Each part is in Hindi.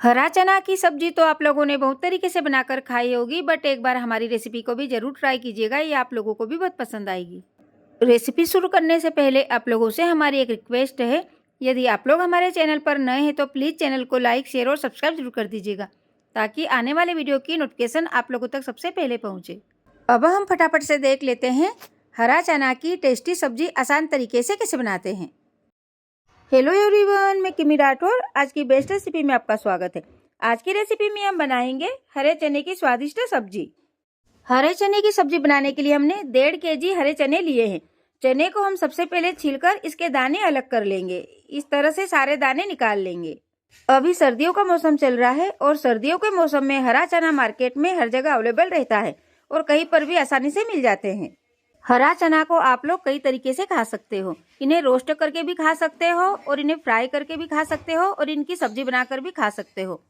हरा चना की सब्जी तो आप लोगों ने बहुत तरीके से बनाकर खाई होगी, बट एक बार हमारी रेसिपी को भी ज़रूर ट्राई कीजिएगा, ये आप लोगों को भी बहुत पसंद आएगी। रेसिपी शुरू करने से पहले आप लोगों से हमारी एक रिक्वेस्ट है, यदि आप लोग हमारे चैनल पर नए हैं तो प्लीज़ चैनल को लाइक, शेयर और सब्सक्राइब जरूर कर दीजिएगा, ताकि आने वाले वीडियो की नोटिफिकेशन आप लोगों तक सबसे पहले पहुँचे। अब हम फटाफट से देख लेते हैं हरा चना की टेस्टी सब्जी आसान तरीके से कैसे बनाते हैं। हेलो एवरीवन, मैं किमी राठौर। आज की बेस्ट रेसिपी में आपका स्वागत है। आज की रेसिपी में हम बनाएंगे हरे चने की स्वादिष्ट सब्जी। हरे चने की सब्जी बनाने के लिए हमने 1.5 kg हरे चने लिए हैं। चने को हम सबसे पहले छीलकर इसके दाने अलग कर लेंगे। इस तरह से सारे दाने निकाल लेंगे। अभी सर्दियों का मौसम चल रहा है और सर्दियों के मौसम में हरा चना मार्केट में हर जगह अवेलेबल रहता है और कहीं पर भी आसानी से मिल जाते हैं। हरा चना को आप लोग कई तरीके से खा सकते हो। इन्हें रोस्ट करके भी खा सकते हो और इन्हें फ्राई करके भी खा सकते हो और इनकी सब्जी बनाकर भी खा सकते हो।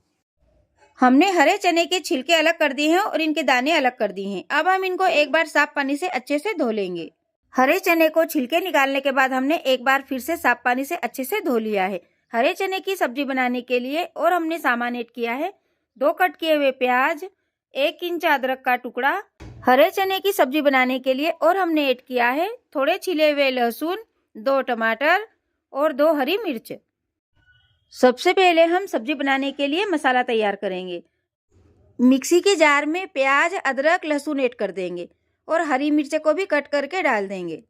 हमने हरे चने के छिलके अलग कर दिए हैं और इनके दाने अलग कर दिए हैं। अब हम इनको एक बार साफ पानी से अच्छे से धो लेंगे। हरे चने को छिलके निकालने के बाद हमने एक बार फिर से साफ पानी से अच्छे से धो लिया है। हरे चने की सब्जी बनाने के लिए और हमने सामान ऐड किया है 2 कट किए हुए प्याज, 1 इंच अदरक का टुकड़ा। हरे चने की सब्जी बनाने के लिए और हमने ऐड किया है थोड़े छिले हुए लहसुन, 2 टमाटर और 2 हरी मिर्च। सबसे पहले हम सब्जी बनाने के लिए मसाला तैयार करेंगे। मिक्सी के जार में प्याज, अदरक, लहसुन ऐड कर देंगे और हरी मिर्च को भी कट करके डाल देंगे।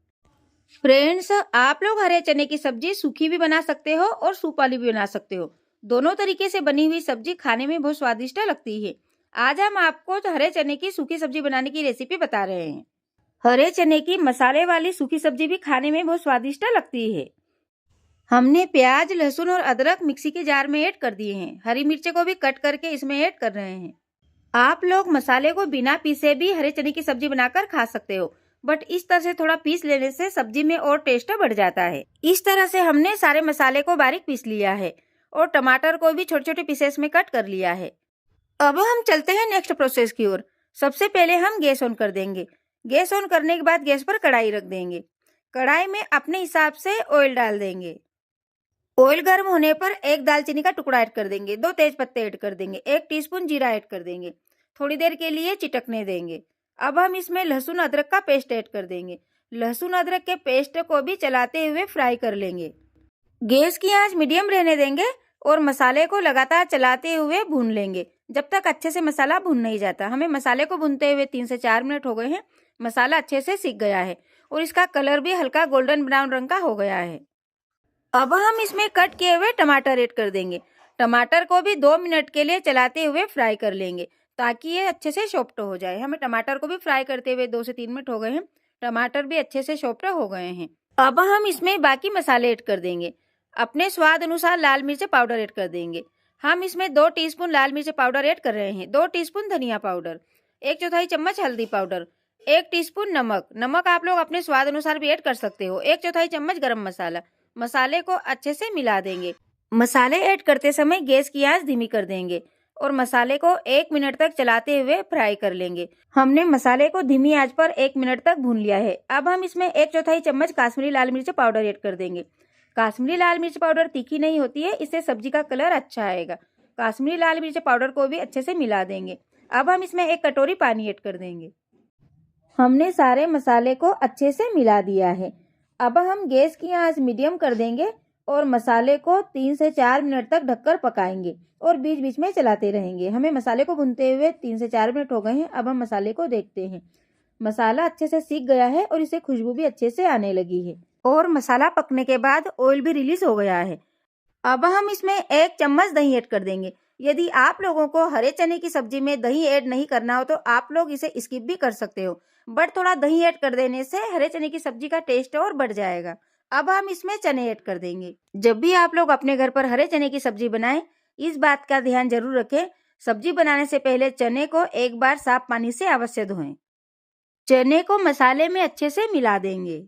फ्रेंड्स, आप लोग हरे चने की सब्जी सूखी भी बना सकते हो और सूप वाली भी बना सकते हो। दोनों तरीके से बनी हुई सब्जी खाने में बहुत स्वादिष्ट लगती है। आज हम आपको हरे चने की सूखी सब्जी बनाने की रेसिपी बता रहे हैं। हरे चने की मसाले वाली सूखी सब्जी भी खाने में बहुत स्वादिष्ट लगती है। हमने प्याज, लहसुन और अदरक मिक्सी के जार में ऐड कर दिए हैं। हरी मिर्च को भी कट करके इसमें ऐड कर रहे हैं। आप लोग मसाले को बिना पीसे भी हरे चने की सब्जी बनाकर खा सकते हो, बट इस तरह से थोड़ा पीस लेने से सब्जी में और टेस्ट बढ़ जाता है। इस तरह से हमने सारे मसाले को बारीक पीस लिया है और टमाटर को भी छोटे छोटे पीसेस में कट कर लिया है। अब हम चलते हैं नेक्स्ट प्रोसेस की ओर। सबसे पहले हम गैस ऑन कर देंगे। गैस ऑन करने के बाद गैस पर कढ़ाई रख देंगे। कढ़ाई में अपने हिसाब से ऑयल डाल देंगे। ऑयल गर्म होने पर 1 दालचीनी का टुकड़ा ऐड कर देंगे, 2 तेज पत्ते ऐड कर देंगे, 1 टीस्पून जीरा ऐड कर देंगे। थोड़ी देर के लिए चिटकने देंगे। अब हम इसमें लहसुन अदरक का पेस्ट ऐड कर देंगे। लहसुन अदरक के पेस्ट को भी चलाते हुए फ्राई कर लेंगे। गैस की आंच मीडियम रहने देंगे और मसाले को लगातार चलाते हुए भून लेंगे जब तक अच्छे से मसाला भून नहीं जाता। हमें मसाले को भूनते हुए 3 से 4 मिनट हो गए हैं। मसाला अच्छे से सीख गया है और इसका कलर भी हल्का गोल्डन ब्राउन रंग का हो गया है। अब हम इसमें कट किए हुए टमाटर ऐड कर देंगे। टमाटर को भी 2 मिनट के लिए चलाते हुए फ्राई कर लेंगे ताकि ये अच्छे से सॉफ्ट हो जाए। हमें टमाटर को भी फ्राई करते हुए 2 से 3 मिनट हो गए हैं। टमाटर भी अच्छे से सॉफ्ट हो गए हैं। अब हम इसमें बाकी मसाले ऐड कर देंगे। अपने स्वाद अनुसार लाल मिर्च पाउडर ऐड कर देंगे। हम इसमें 2 टीस्पून लाल मिर्च पाउडर ऐड कर रहे हैं, 2 टीस्पून धनिया पाउडर, 1/4 चम्मच हल्दी पाउडर, 1 टीस्पून नमक। नमक आप लोग अपने स्वाद अनुसार भी ऐड कर सकते हो। 1/4 चम्मच गरम मसाला। मसाले को अच्छे से मिला देंगे। मसाले ऐड करते समय गैस की आंच धीमी कर देंगे और मसाले को 1 मिनट तक चलाते हुए फ्राई कर लेंगे। हमने मसाले को धीमी आंच पर 1 मिनट तक भून लिया है। अब हम इसमें 1/4 चम्मच काश्मीरी लाल मिर्च पाउडर ऐड कर देंगे। काश्मीरी लाल मिर्च पाउडर तीखी नहीं होती है, इससे सब्जी का कलर अच्छा आएगा। काश्मीरी लाल मिर्च पाउडर को भी अच्छे से मिला देंगे। अब हम इसमें 1 कटोरी पानी ऐड कर देंगे। हमने सारे मसाले को अच्छे से मिला दिया है। अब हम गैस की आंच मीडियम कर देंगे और मसाले को 3 से 4 मिनट तक ढककर पकाएंगे और बीच बीच में चलाते रहेंगे। हमें मसाले को भूनते हुए 3 से 4 मिनट हो गए हैं। अब हम मसाले को देखते हैं। मसाला अच्छे से सीख गया है और इसे खुशबू भी अच्छे से आने लगी है और मसाला पकने के बाद ऑयल भी रिलीज हो गया है। अब हम इसमें 1 चम्मच दही ऐड कर देंगे। यदि आप लोगों को हरे चने की सब्जी में दही ऐड नहीं करना हो तो आप लोग इसे स्किप भी कर सकते हो, बट थोड़ा दही ऐड कर देने से हरे चने की सब्जी का टेस्ट और बढ़ जाएगा। अब हम इसमें चने ऐड कर देंगे। जब भी आप लोग अपने घर पर हरे चने की सब्जी बनाएं, इस बात का ध्यान जरूर रखें, सब्जी बनाने से पहले चने को एक बार साफ पानी से अवश्य धोएं। चने को मसाले में अच्छे से मिला देंगे।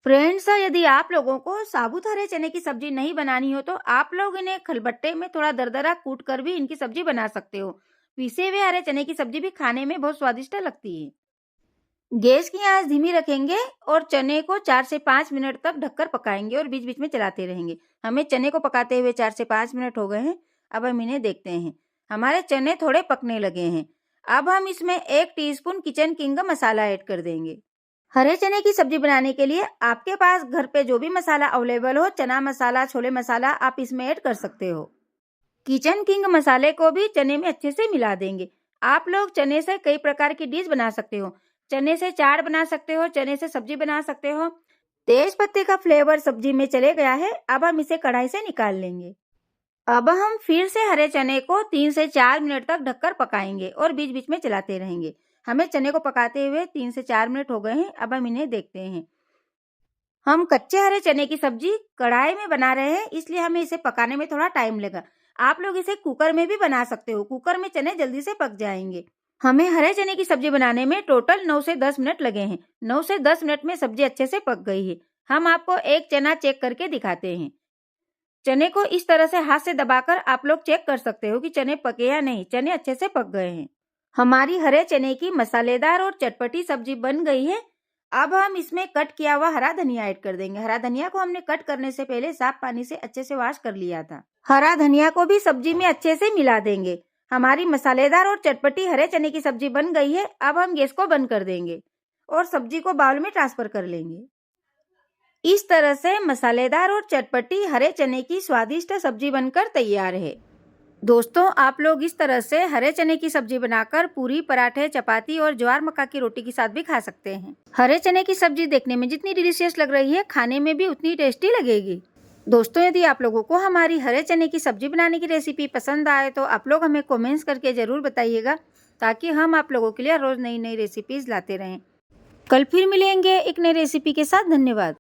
फ्रेंड्स, यदि आप लोगों को साबुत हरे चने की सब्जी नहीं बनानी हो तो आप लोग इन्हें खलबट्टे में थोड़ा दरदरा कूट कर भी इनकी सब्जी बना सकते हो। पीसे हुए हरे चने की सब्जी भी खाने में बहुत स्वादिष्ट लगती है। गैस की आंच धीमी रखेंगे और चने को 4 से 5 मिनट तक ढककर पकाएंगे और बीच बीच में चलाते रहेंगे। हमें चने को पकाते हुए 4 से 5 मिनट हो गए हैं। अब हम इन्हें देखते हैं। हमारे चने थोड़े पकने लगे हैं। अब हम इसमें 1 टीस्पून किचन किंग मसाला ऐड कर देंगे। हरे चने की सब्जी बनाने के लिए आपके पास घर पे जो भी मसाला अवेलेबल हो, चना मसाला, छोले मसाला, आप इसमें ऐड कर सकते हो। किचन किंग मसाले को भी चने में अच्छे से मिला देंगे। आप लोग चने से कई प्रकार की डिश बना सकते हो। चने से चाट बना सकते हो, चने से सब्जी बना सकते हो। तेज पत्ते का फ्लेवर सब्जी में चले गया है। अब हम इसे कढ़ाई से निकाल लेंगे। अब हम फिर से हरे चने को 3 से 4 मिनट तक ढककर पकाएंगे और बीच बीच में चलाते रहेंगे। हमें चने को पकाते हुए 3 से 4 मिनट हो गए हैं। अब हम इन्हें देखते हैं। हम कच्चे हरे चने की सब्जी कढ़ाई में बना रहे हैं, इसलिए हमें इसे पकाने में थोड़ा टाइम लगा। आप लोग इसे कुकर में भी बना सकते हो। कुकर में चने जल्दी से पक जाएंगे। हमें हरे चने की सब्जी बनाने में टोटल 9 से 10 मिनट लगे हैं। 9 से 10 मिनट में सब्जी अच्छे से पक गई है। हम आपको एक चना चेक करके दिखाते हैं। चने को इस तरह से हाथ से दबाकर आप लोग चेक कर सकते हो कि चने पके या नहीं। चने अच्छे से पक गए हैं। हमारी हरे चने की मसालेदार और चटपटी सब्जी बन गई है। अब हम इसमें कट किया हुआ हरा धनिया ऐड कर देंगे। हरा धनिया को हमने कट करने से पहले साफ पानी से अच्छे से वॉश कर लिया था। हरा धनिया को भी सब्जी में अच्छे से मिला देंगे। हमारी मसालेदार और चटपटी हरे चने की सब्जी बन गई है। अब हम गैस को बंद कर देंगे और सब्जी को बाउल में ट्रांसफर कर लेंगे। इस तरह से मसालेदार और चटपटी हरे चने की स्वादिष्ट सब्जी बनकर तैयार है। दोस्तों, आप लोग इस तरह से हरे चने की सब्जी बनाकर पूरी, पराठे, चपाती और ज्वार मक्का की रोटी के साथ भी खा सकते हैं। हरे चने की सब्जी देखने में जितनी डिलीशियस लग रही है, खाने में भी उतनी टेस्टी लगेगी। दोस्तों, यदि आप लोगों को हमारी हरे चने की सब्जी बनाने की रेसिपी पसंद आए तो आप लोग हमें कमेंट्स करके जरूर बताइएगा, ताकि हम आप लोगों के लिए रोज नई नई रेसिपीज लाते रहें। कल फिर मिलेंगे एक नई रेसिपी के साथ। धन्यवाद।